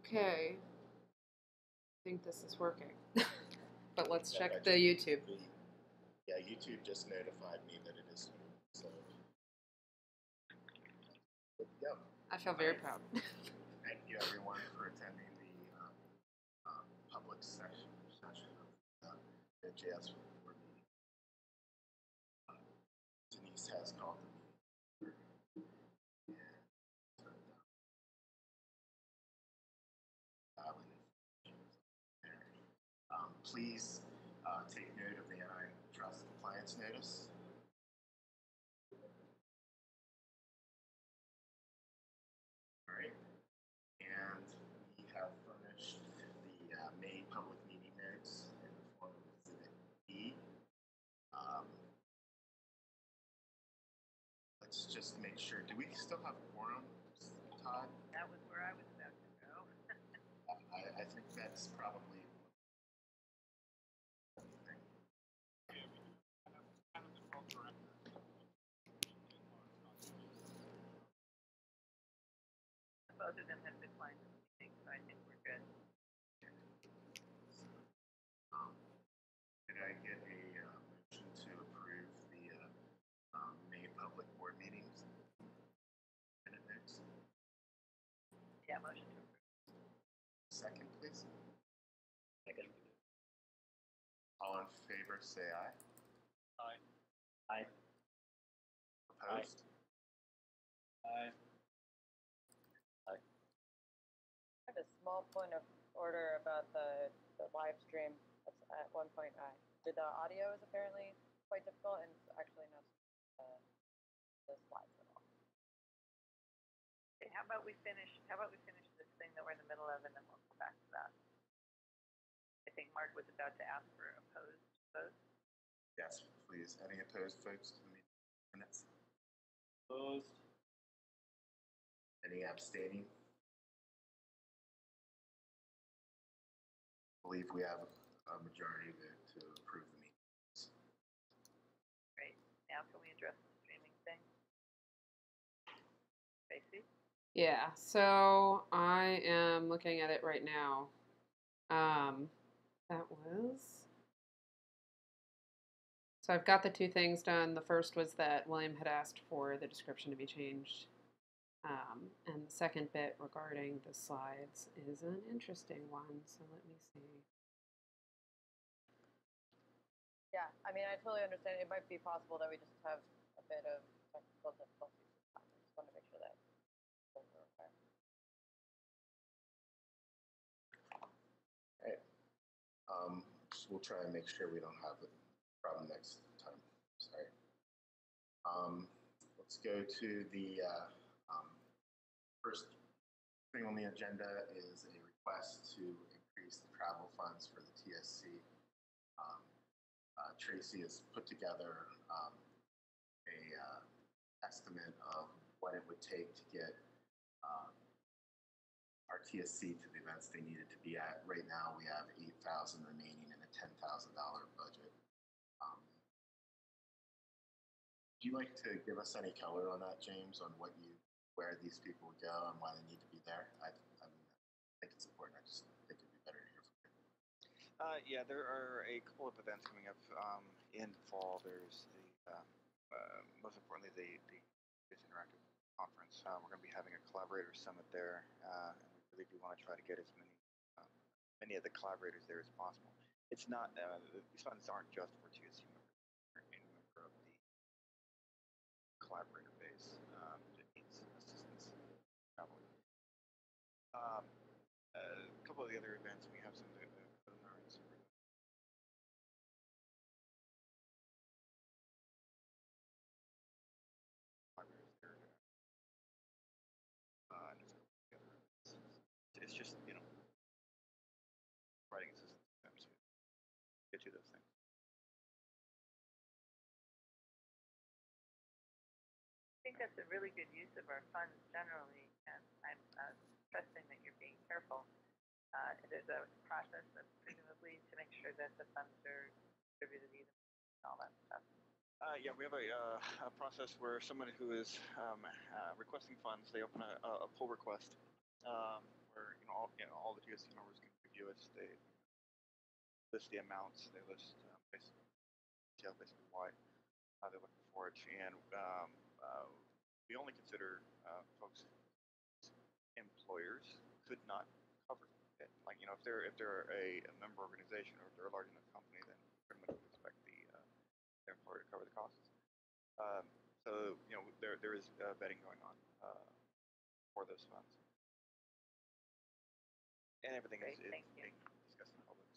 Okay. I think this is working. But let's Yeah, check the YouTube. Yeah, YouTube just notified me that it is. So, yeah. I feel very proud. Thank you, everyone, for attending the public session of the Node.js board meeting. Denise has called the meeting. Please take note of the antitrust compliance notice. All right. And we have furnished the May public meeting notes in the form of Exhibit B. Let's just make sure. Do we still have quorum, Todd? That was where I was about to go. I think that's probably. Both of them have declined this meeting, so I think we're good. Did I get a motion to approve the May public board meetings? Minute notes? Yeah, motion to approve. Second, please. Second. All in favor, say aye. Aye. Aye. Opposed? Aye. I have a small point of order about the live stream. That's at 1.I. The audio is apparently quite difficult, and it's actually not the slides at all. Okay, how about we finish this thing that we're in the middle of, and then we'll come back to that. I think Mark was about to ask for opposed votes. Yes, please. Any opposed folks to the minutes? Opposed. Any abstaining? I believe we have a majority to approve the meetings. Great. Now can we address the streaming thing? Tracy? Yeah, so I am looking at it right now. That was. So I've got the two things done. The first was that William had asked for the description to be changed. And the second bit regarding the slides is an interesting one. So let me see. Yeah, I mean, I totally understand. It might be possible that we just have a bit of technical difficulties. I just want to make sure that we're okay. Right. We'll try and make sure we don't have the problem next time. Sorry. Let's go to the first thing on the agenda is a request to increase the travel funds for the TSC. Tracy has put together a estimate of what it would take to get our TSC to the events they needed to be at. Right now, we have $8,000 remaining in a $10,000 budget. Would you like to give us any color on that, James, on where these people would go and why they need to be there? I think it's important. I just think it'd be better to hear from you. Yeah, there are a couple of events coming up in fall. There's the most importantly the Interactive Conference. We're going to be having a collaborator summit there, and we really do want to try to get as many of the collaborators there as possible. It's not these funds aren't just for TSC members. They're any member of the collaborator base that needs assistance traveling. A couple of the other events we have some webinars. It's just, providing assistance to them to get to those things. I think that's a really good use of our funds generally, and I'm trusting that you're being careful. There's a process presumably to make sure that the funds are distributed evenly and all that stuff. Yeah, we have a process where someone who is requesting funds, they open a pull request where all the TSC members can review it. They list the amounts. They list basically why they're looking for it, and we only consider folks employers could not cover it. Like if they're a member organization or if they're a large enough company, then pretty much would expect their employer to cover the costs. So there is vetting going on for those funds, and everything Great, is thank you. being discussed in public.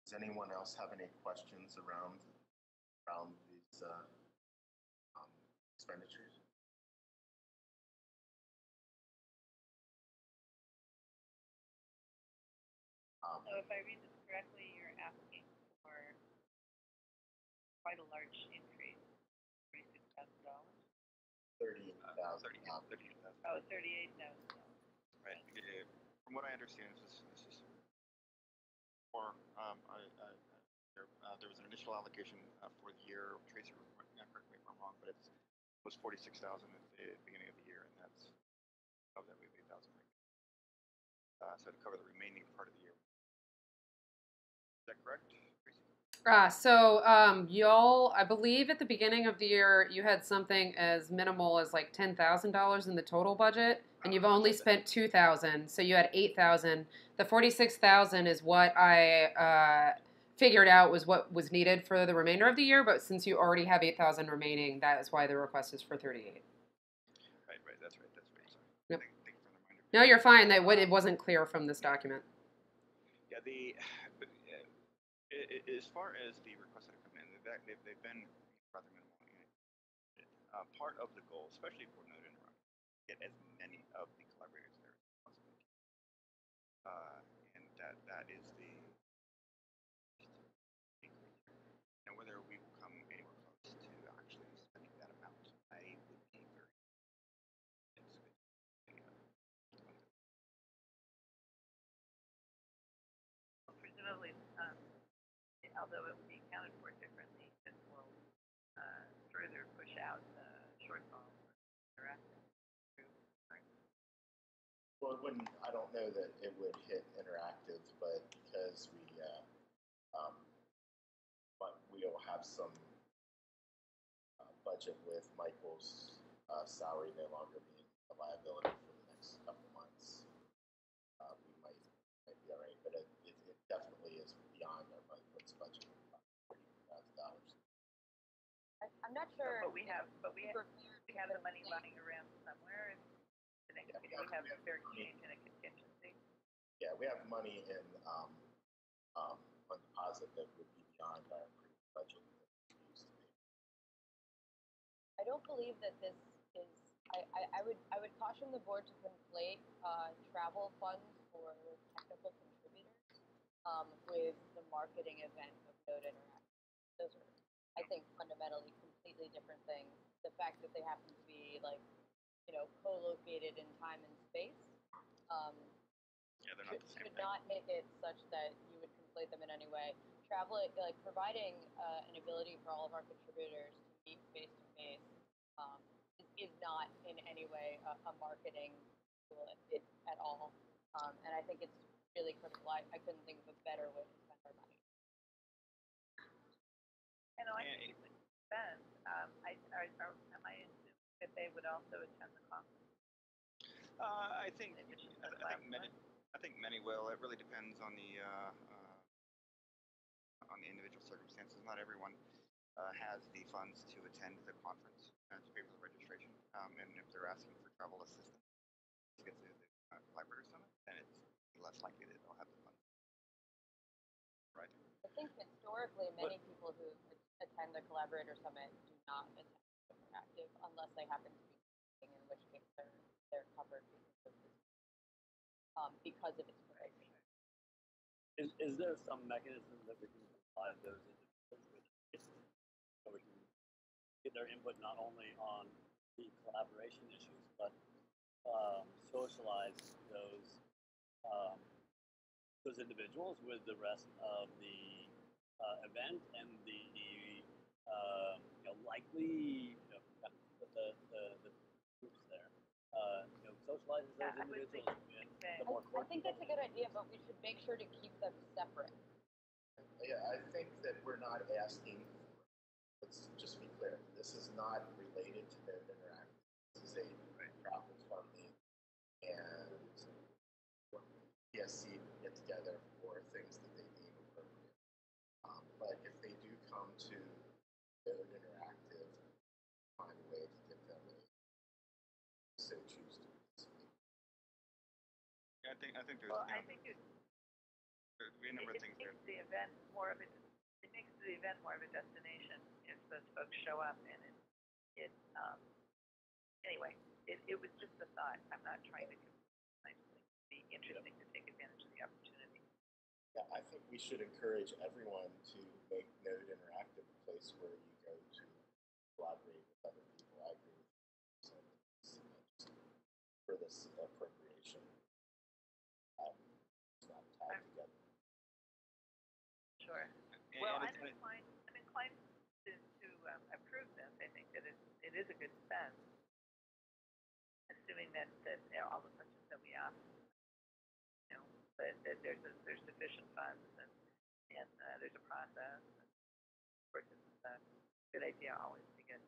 Does anyone else have any questions around these expenditures? So if I read this correctly, you're asking for quite a large increase, $36,000. $38,000. Oh, $38,000. Right. From what I understand, this is for there was an initial allocation for the year. Tracy, correct me if I'm wrong, but it was 46,000 at the beginning of the year, and that's of that we have 8,000. So to cover the remaining part of the year. Is that correct, Tracy? Y'all, I believe at the beginning of the year, you had something as minimal as like $10,000 in the total budget, and you've only spent $2,000, so you had $8,000. The $46,000 is what I figured out was what was needed for the remainder of the year. But since you already have $8,000 remaining, that is why the request is for 38. Right. That's right. Sorry. Yep. Thank you for the reminder. No, you're fine. It wasn't clear from this document. Yeah. As far as the requests that have come in, they've been rather minimal. Part of the goal, especially for Node Interrupt, get as many of the collaborators there as possible. And that is the and whether we will come anywhere close to actually spending that amount, I would be very Presumably, although it will be accounted for differently, this will further push out the shortfall for interactive. Well, it wouldn't. I don't know that it would hit interactive, but because we'll have some budget with Michael's salary no longer being a liability for the next couple of months. We might be all right, but it definitely is beyond our budget. $40,000. I'm not sure. But we have the money running around somewhere. We have a fair change in a contingency. Yeah, we have money in on deposit that would be beyond our budget that we used to be. I don't believe that this is. I would caution the board to conflate travel funds for technical contributors with the marketing event of Node Interact. Those are, I think, fundamentally completely different things. The fact that they happen to be co-located in time and space they're not the same should thing. not make it such that you would conflate them in any way. Travel, providing an ability for all of our contributors to meet face to face is not in any way a marketing tool at all. And I think it's really critical. I couldn't think of a better way to spend our money. And I think it would spend. Am I assuming that they would also attend the conference? I think many will. It really depends on the individual circumstances. Not everyone has the funds to attend the conference and to pay for the registration. And if they're asking for travel assistance to get to the Collaborator Summit, then it's less likely that they'll have the funds. Right. I think historically, many people who attend the Collaborator Summit do not attend Interactive unless they happen to be in which case they're covered because of its pricing. Is there some mechanism that we can provide those individuals with so we can get their input not only on the collaboration issues, but socialize those individuals with the rest of the event and the likely the groups there. Socializes those I would individuals think with that- the more I think that's a good idea, but we should make sure to keep them separate. Yeah, I think that we're not asking. Let's just be clear. This is not related to Node Interactive. This is a travel funding and PSC get together for things that they deem appropriate. But if they do come to Node Interactive, find a way to give them a so choose to participate. Yeah, I think there's Well, I think there'd be a number of things there. makes the event more of a, it makes the event more of a destination if those folks show up and anyway, it was just a thought. I'm not trying to be interesting to take advantage of the opportunity. Yeah, I think we should encourage everyone to make Node Interactive a place where you go to collaborate with other people. I agree with you. So, just for this appropriation, it's not tied together. Sure. And Well, it's- I'm inclined to approve this. I think that it is a good spend, assuming that all the questions that we ask, that there's sufficient funds and there's a process. And of course, it's a good idea always to get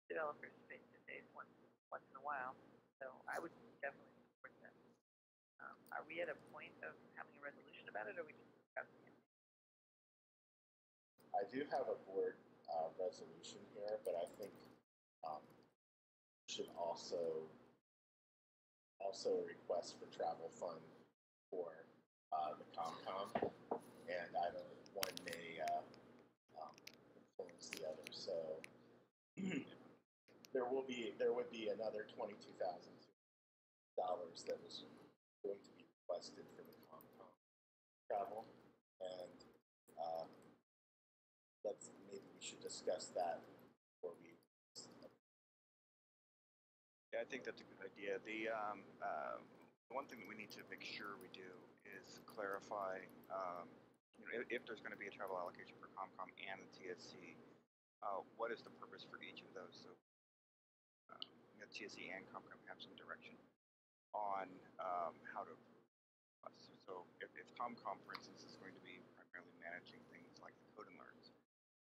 developers face to face once in a while. So I would definitely support that. Are we at a point of having a resolution about it, or are we just discussing it? I do have a board resolution here, but I think should also a request for travel fund for the ComCom, and either one may influence the other. So there would be another $22,000 that was going to be requested for the ComCom travel, and maybe we should discuss that before we. Yeah, I think that's a good idea. The one thing that we need to make sure we do is clarify, if there's going to be a travel allocation for ComCom and the TSC, what is the purpose for each of those? So, TSC and ComCom have some direction on how to approve us. So, if ComCom, for instance, is going to be primarily managing things like the Code and Learns,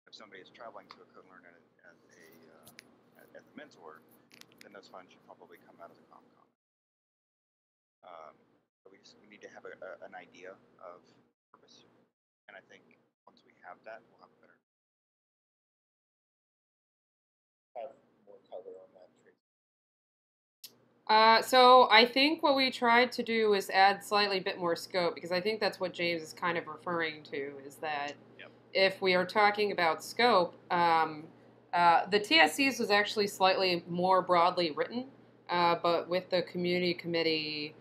if somebody is traveling to a Code and Learn as a mentor, then those funds should probably come out of the ComCom. So we need to have an idea of purpose, and I think once we have that, we'll have a better. Have more color on that, Tracy. So I think what we tried to do is add slightly bit more scope, because I think that's what James is kind of referring to, is that if we are talking about scope, the TSCs was actually slightly more broadly written, but with the community committee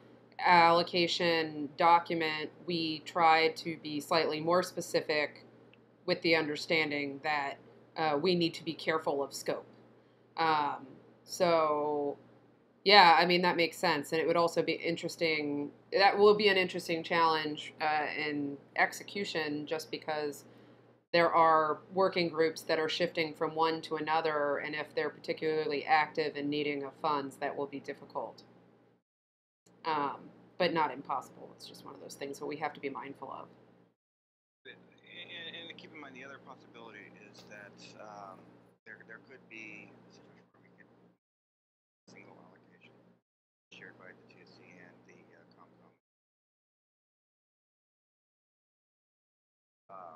allocation document, we tried to be slightly more specific with the understanding that we need to be careful of scope. So, yeah, I mean, that makes sense. And it would also be interesting. That will be an interesting challenge in execution, just because there are working groups that are shifting from one to another, and if they're particularly active and needing of funds, that will be difficult. But not impossible. It's just one of those things that we have to be mindful of. And keep in mind, the other possibility is that there could be a situation where we get a single allocation shared by the TSC and the ComCom.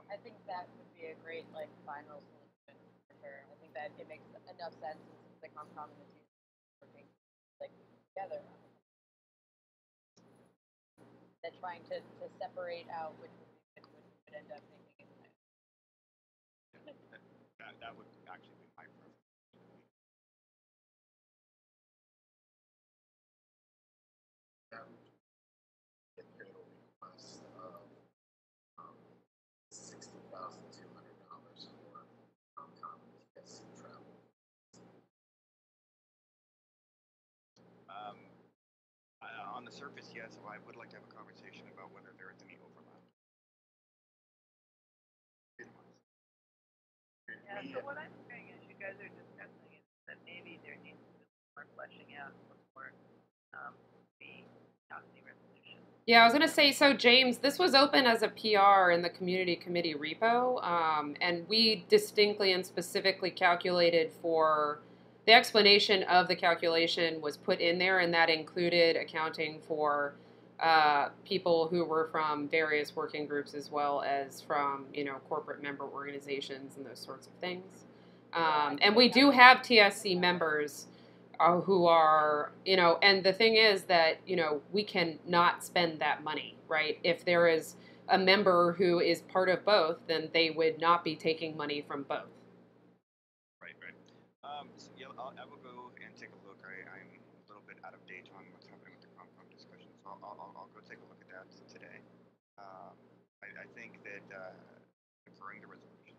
I think that would be a great final solution for sure. I think that it makes enough sense since the ComCom and the two working together. That trying to separate out which would end up making it. That would actually be my preference. Get total request of $60,200 for ComCom and TSC travel. On the surface, yes, I would like to have a conversation about whether there is any overlap. Yeah, so what I'm hearing is you guys are discussing is that maybe there the policy resolution. Yeah, I was going to say, so James, this was open as a PR in the community committee repo, and we distinctly and specifically calculated for the explanation of the calculation was put in there, and that included accounting for people who were from various working groups as well as from, corporate member organizations and those sorts of things. And we do have TSC members who are, and the thing is that, we can not spend that money, right? If there is a member who is part of both, then they would not be taking money from both. Right. So, yeah, I will go and take a look. I'm a little bit out of date on what's happening with the Comcom discussion, so I'll go take a look at that today. I think that deferring the resolution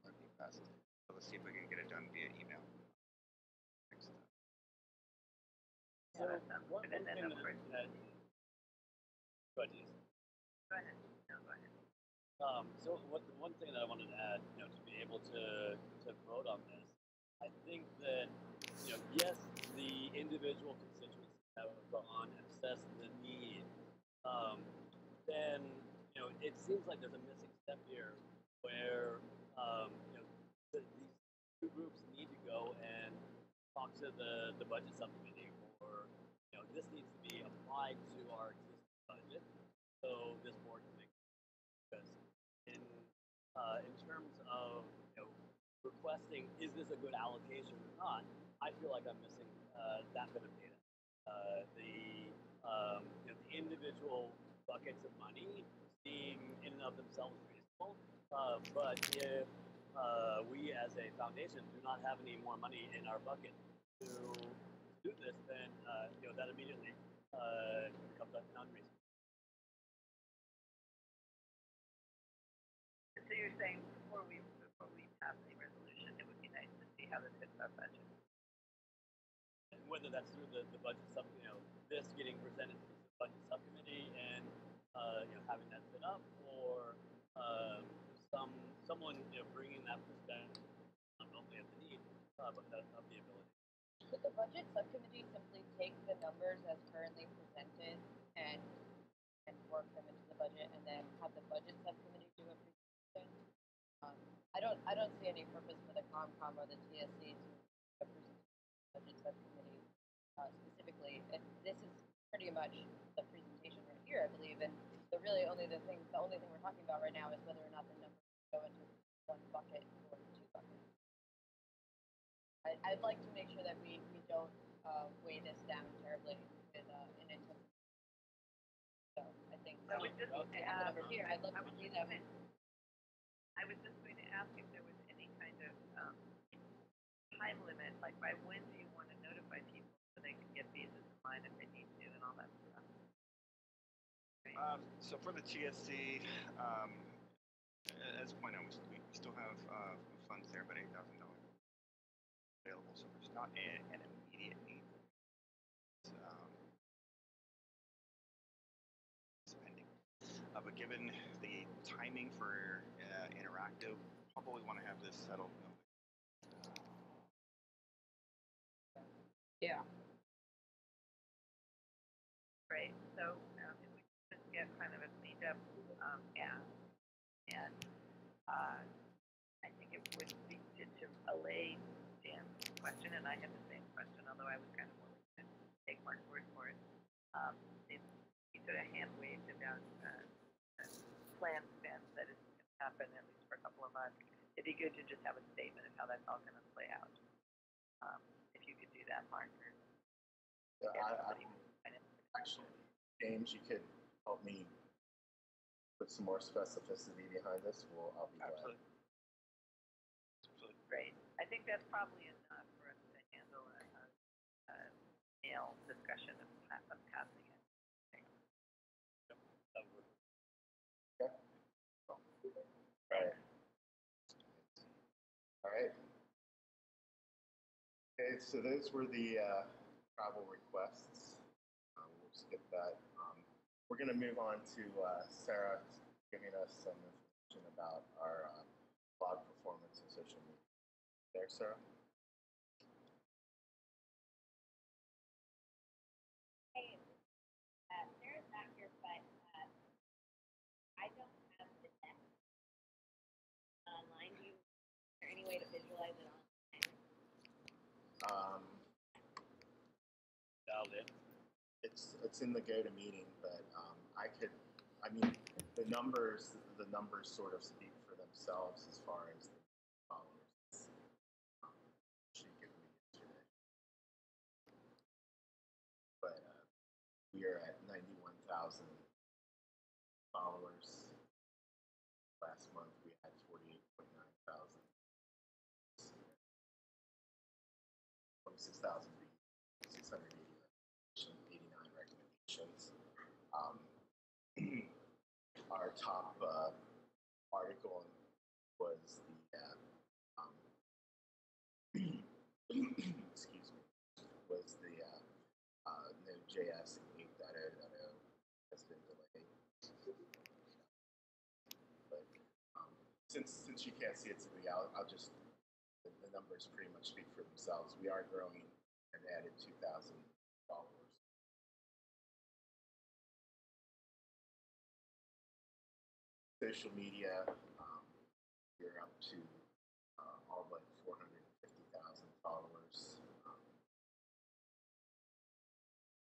would be best. So let's see if we can get it done via email. Thanks. So one thing that Go ahead. Go ahead. No, go ahead. So one thing that I wanted to add, to be able to vote on this, I think that, yes, the individual constituents have gone and assessed the need. Then, it seems like there's a missing step here where, these two groups need to go and talk to the budget subcommittee, or, this needs to be applied to our existing budget, so this board can make it. Because in terms of requesting, is this a good allocation or not? I feel like I'm missing that bit of data. The individual buckets of money seem in and of themselves reasonable, but if we as a foundation do not have any more money in our bucket to do this, then that immediately becomes unreasonable. So you're saying before we pass the resolution, it would be nice to see how this fits our budget. And whether that's through the budget this getting presented to the budget subcommittee and having that set up, or someone bringing that perspective not only of the need but of the ability. Could the budget subcommittee simply take the numbers as currently presented and work them into the budget, and then have the budget subcommittee do a presentation? I don't see any purpose for the Comcom or the TSC to present the budget subcommittee specifically. And this is pretty much the presentation right here, I believe. And the only thing we're talking about right now is whether or not the numbers go into one bucket or two buckets. I'd like to make sure that we don't weigh this down terribly in intensity. So I think So we just I have it over here. I'd love to see them. I was just going to ask if there was any kind of time limit, like by when do you want to notify people so they can get visas in line if they need to and all that stuff. Right. So for the TSC, as pointed out, we still have funds there, about $8,000 available, so there's not an immediate need. Spending. But given the timing for interactive, probably want to have this settled. Yeah. Right. So if we just get kind of a cleaned up ask, and I think it would be to allay Dan's question, and I had the same question, although I was kind of willing to take Mark's word for it. If he sort of hand waved about planned spend that is going to happen at least for a couple of months, it'd be good to just have a statement of how that's all going to play out. If you could do that, Mark. Yeah, actually, James, you could help me put some more specificity behind this. I'll be Absolutely. Great. I think that's probably enough for us to handle a mail discussion of passing it. Okay. All right. Okay, so those were the travel requests. We'll skip that. We're going to move on to Sarah giving us some information about our blog performance and social media. There, Sarah? it's in the GoToMeeting, but I mean, the numbers sort of speak for themselves as far as the followers. She gave me yesterday, but we are at 91,000 followers. Last month we had 48.9 thousand. 26,000 689 recommendations. Our top article was the excuse me, was the Node.js and 8.0.0 has been delayed. But since you can't see it to me, I'll just the numbers pretty much speak for themselves. We are growing and added 2,000 followers. Social media, we're up to all but 450,000 followers.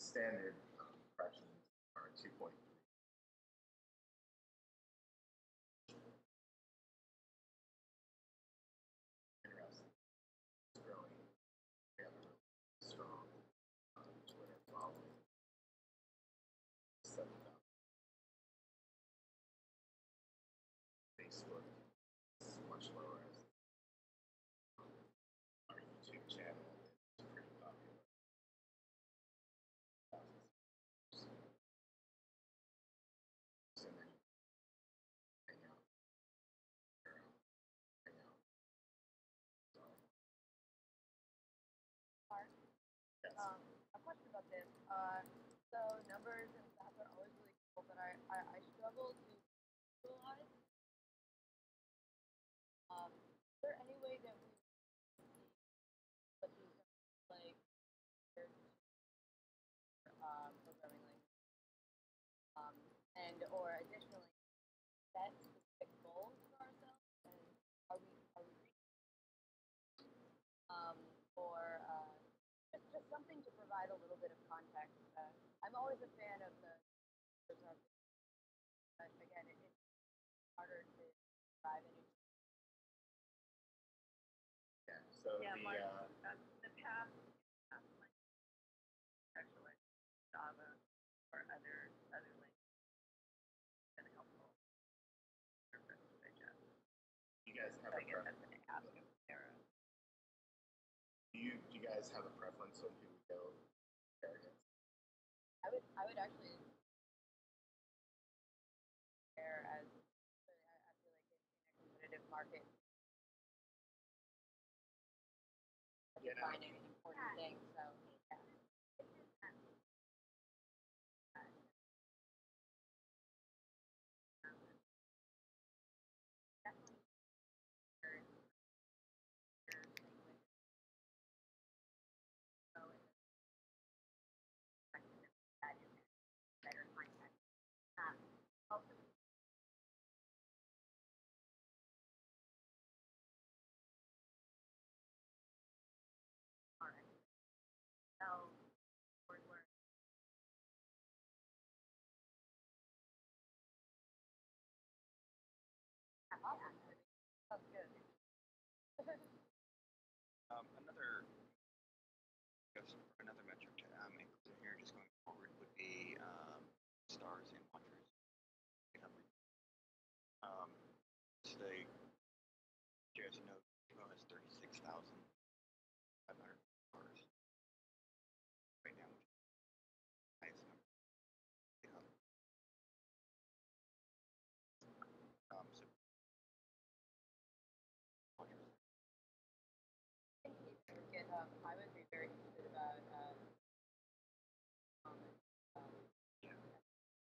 Standard impressions are 2.3. Interesting. It's growing. We have a really strong Twitter following. 7,000. Facebook is much lower as our YouTube channel is pretty popular. So many hang out. Mark, Yes. a question about this. So numbers and stats are always really cool, but I struggle to visualize. Is there any way that we see what these like programming language, and or additionally set specific goals for ourselves, and are we or just something to provide a little bit of context. I'm always a fan of the, but again, it's harder to drive any. Yeah. So Yeah, the Mark, the past, like actually Java or other languages been helpful. you guys have I a guess preference. that's an ask of Sarah. Do you guys have a preference on who we go pair against? I would actually compare as I feel like in a competitive market, defining an important thing. So yeah. Definitely. Better context. Also, all right. So, we're awesome. Sounds good. Another metric to include here, just going forward, would be stars and watchers. Today, JS Node has 36,500 stars right now, which is the highest number. So watchers. GitHub, I would be very interested about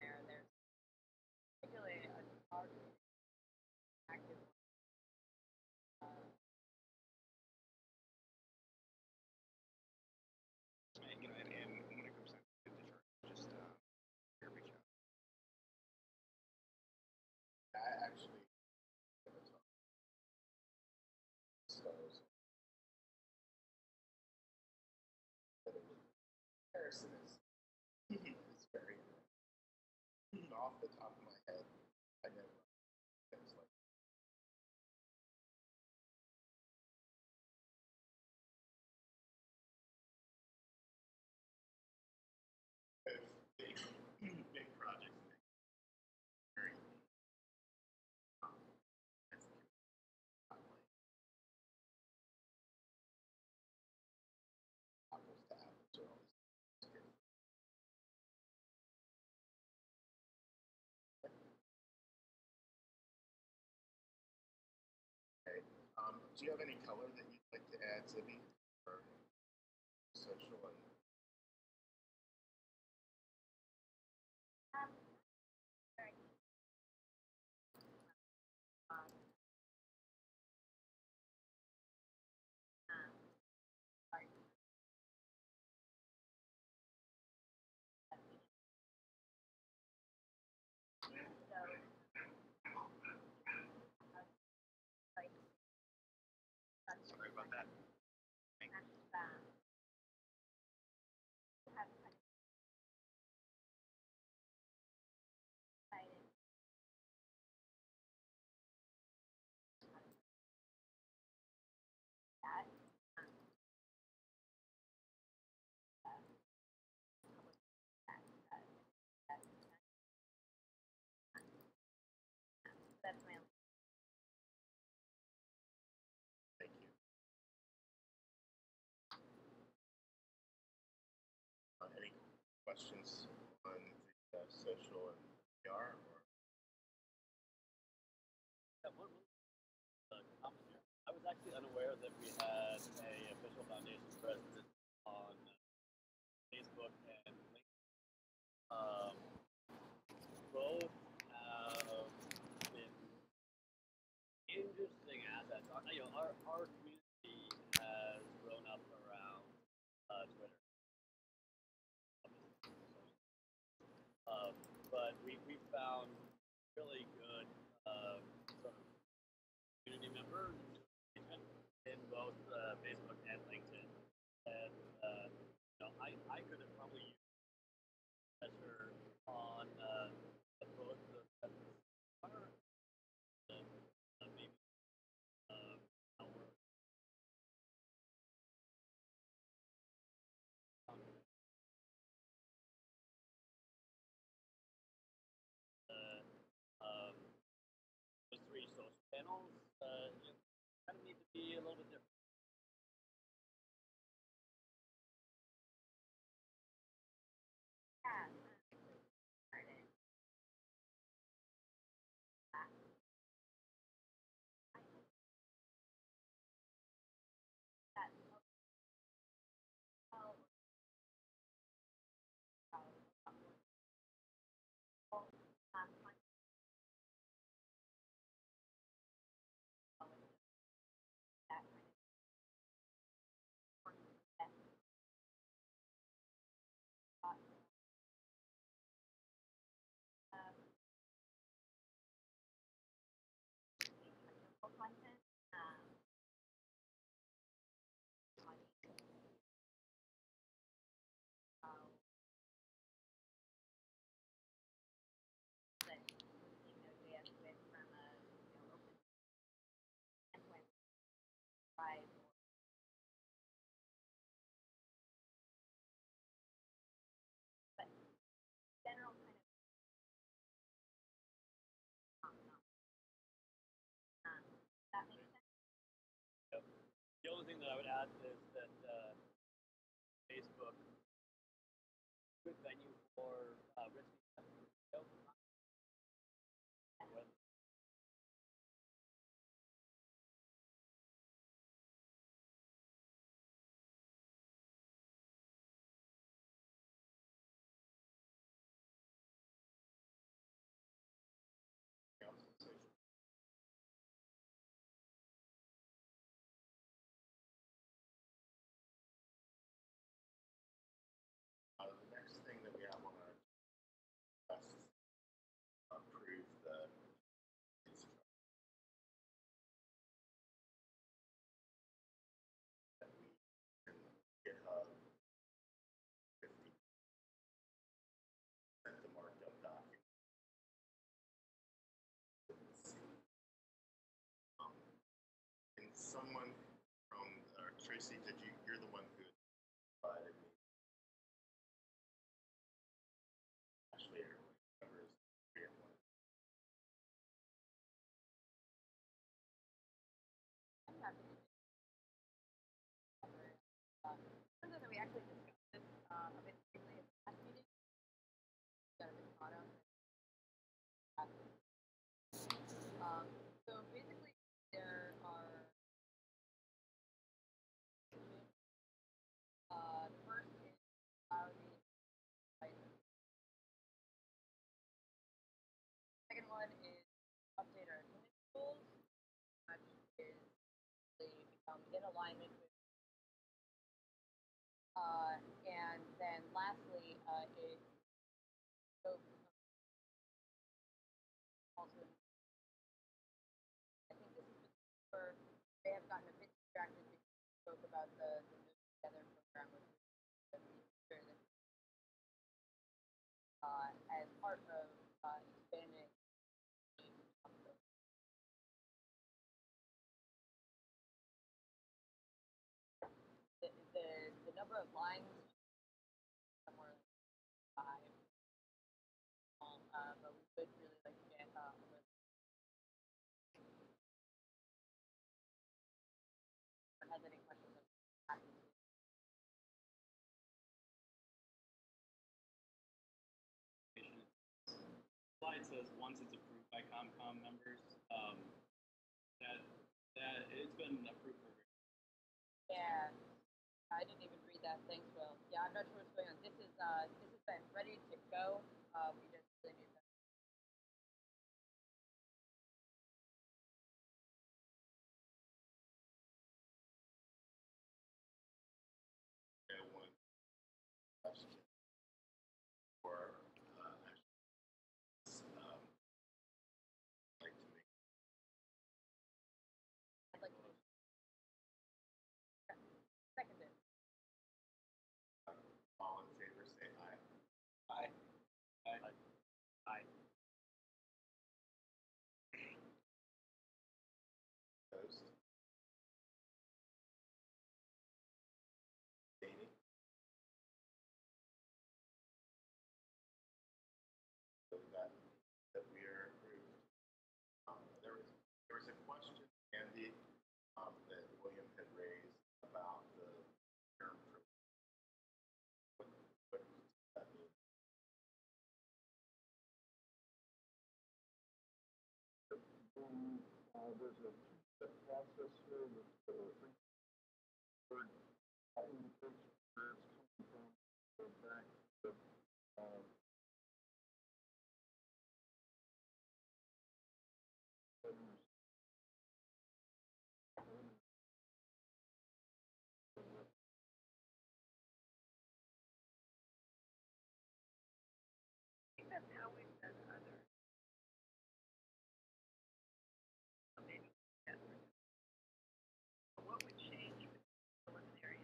there's particularly a target active And when it comes down to the chart, just reach out. I actually stars. But comparison is Do you have any color that you'd like to add, Zibby, for social and sorry about that. Thank you. Any questions on the social and PR? Or Yeah, one comment here. I was actually unaware that we had a official foundation president on Facebook and LinkedIn. Both have been interesting assets. Our community has grown up around Twitter. But we found really good sort of community members engagement in both Facebook and LinkedIn. And I could have probably used pressure on both the maybe our um, those three social channels kind of need to be a little bit different. The only thing that I would add is that Facebook good venue for rich video. The next thing that we have on our list is approve the that we can GitHub 50 the markup document. And someone from Tracy, you're the one who provided me. Actually, whoever is three or one. Something that we actually discussed this a bit briefly at the last meeting. Got a bit caught up. So basically, there are in alignment with. And then lastly, it also, I think this is where they have gotten a bit distracted because we spoke about the Node Together program, which is the feature that as part of expanding the number of lines somewhere like 5, but we would really like to get or has any questions on that. Slide says once it's approved by ComCom members, that it's been approved for. Yeah, I didn't even read that. Thanks, Will. Yeah, I'm not sure what's going on. This is been ready to go. We just really need that. One question for like to make I'd like to second it. all in favor say aye. Aye. Opposed? Abstaining? So that we are approved. There was a question, Andy, that William had raised about the term for what does that mean? There's a two-step process here with the word indicates where it's coming from, back to I think that's how we've done other. Maybe yes. What would change with preliminary?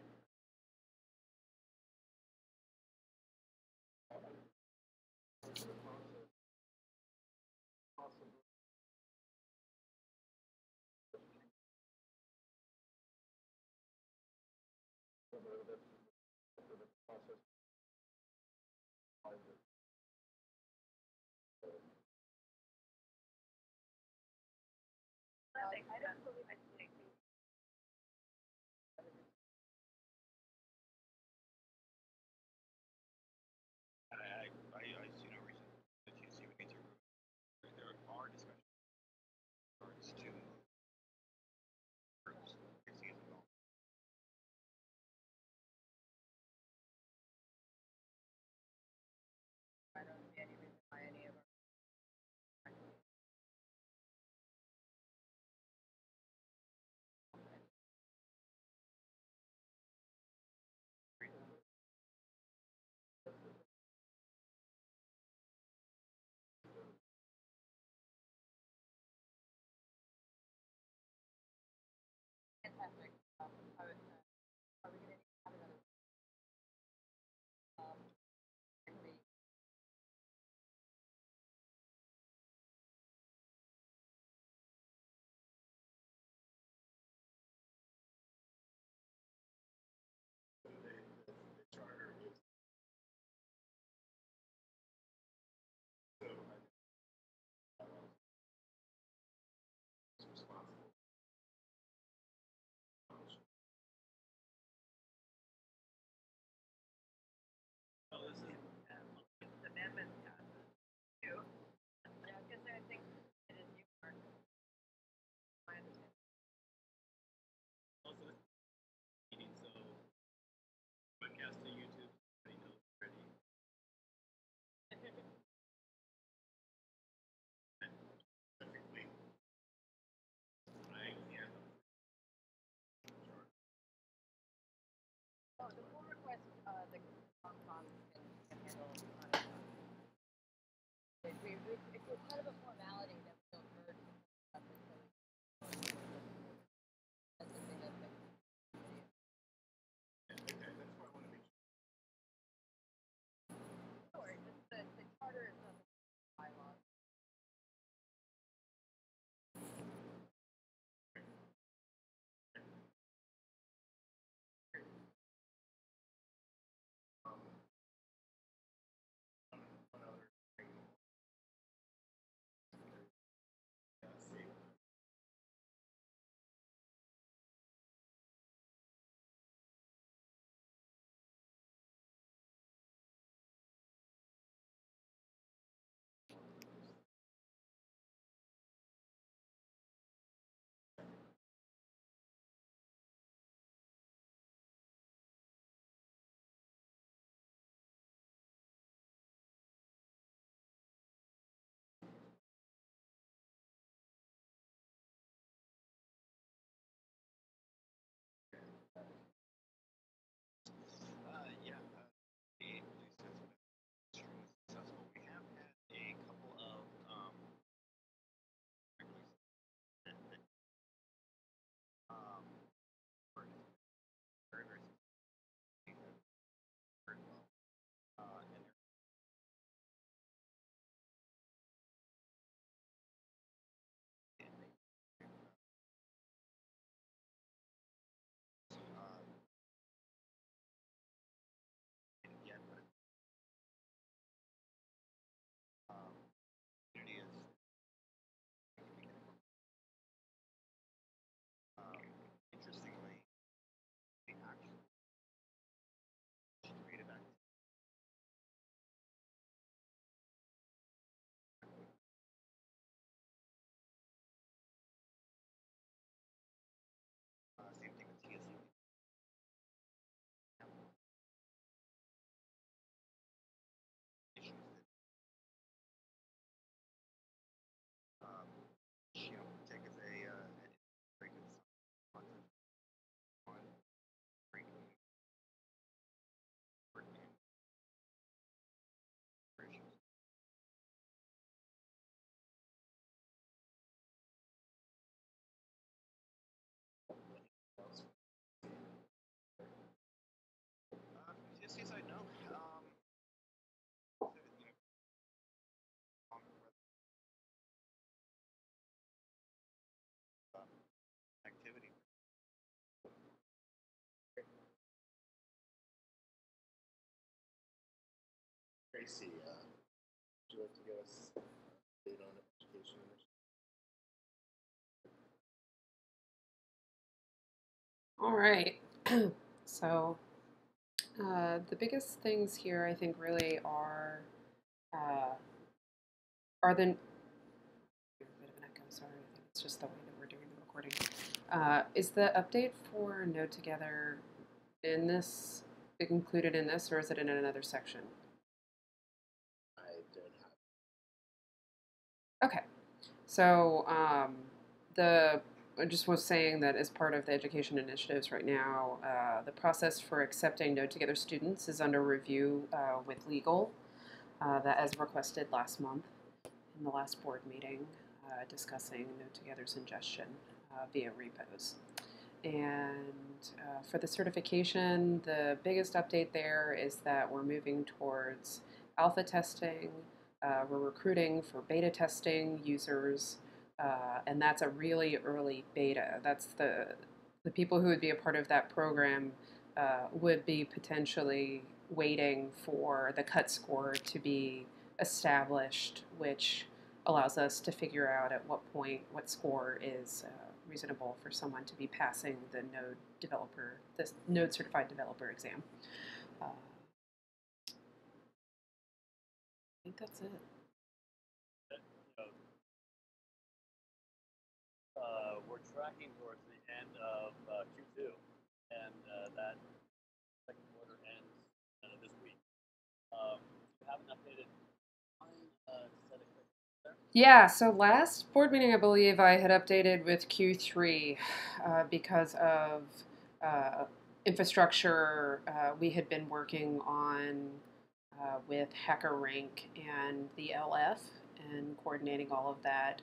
Tracy, would you like to give us an update on education initiatives? All right. So the biggest things here, I think, really are the. A bit of an echo. Sorry, I think it's just the way that we're doing the recording. Is the update for Node Together in this included in this, or is it in another section? I don't have. Okay. So I just was saying that as part of the education initiatives right now, the process for accepting Node Together students is under review with legal, that as requested last month in the last board meeting, discussing Node Together's ingestion via repos. And for the certification, the biggest update there is that we're moving towards alpha testing. We're recruiting for beta testing users, and that's a really early beta. That's the people who would be a part of that program would be potentially waiting for the cut score to be established, which allows us to figure out at what point what score is reasonable for someone to be passing the Node Certified Developer exam. I think that's it. We're tracking towards the end of Q2, and that second quarter ends this week. You have an updated set of there? Yeah, so last board meeting, I believe I had updated with Q3 because of infrastructure we had been working on with HackerRank and the LF, and coordinating all of that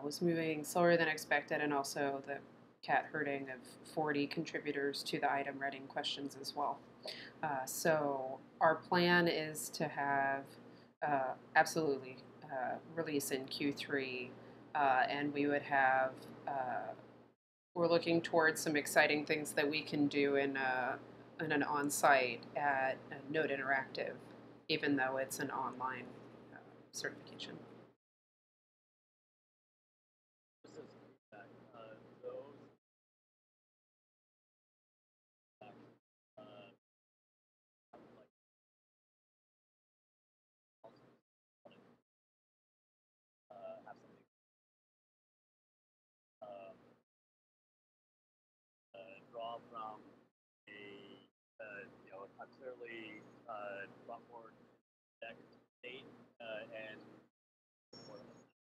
was moving slower than expected, and also the cat herding of 40 contributors to the item reading questions as well. So our plan is to have absolutely release in Q3, and we would have. We're looking towards some exciting things that we can do in an on-site at Node Interactive, even though it's an online certification. Draw from a clearly brought forward deck date and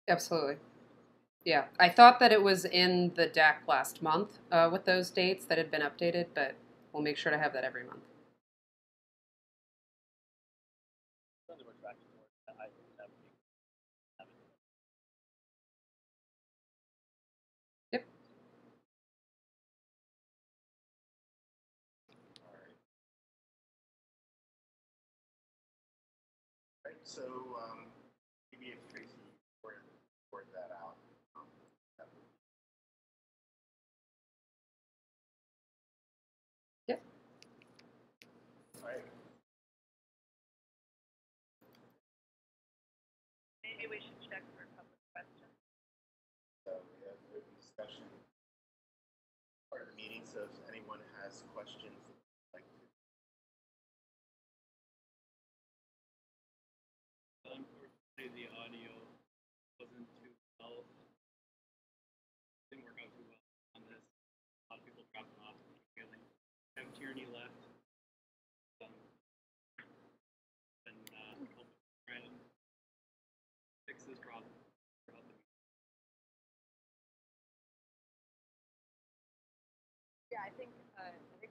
Absolutely. Yeah, I thought that it was in the deck last month with those dates that had been updated, but we'll make sure to have that every month. Yep. Right, so maybe if Tracy poured that out. That would be... Yep. All right. Maybe we should check for public questions. So we have a discussion part of the meeting, so if anyone has questions that they'd like to. Unfortunately, the audio wasn't too well. Didn't work out too well on this. A lot of people dropping off. Failing. Tierney left. And trying to fix this problem. Yeah, I think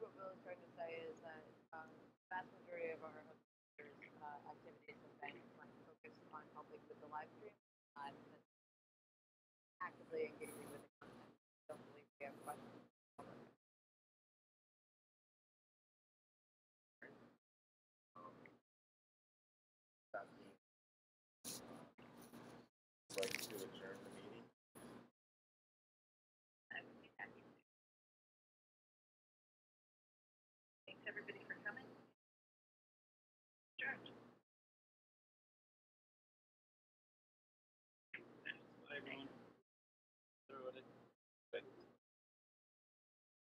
what Will is trying to say is that the vast majority of our activities have been focused on helping with the live stream, actively engaging with the content. I don't believe we have questions. Like to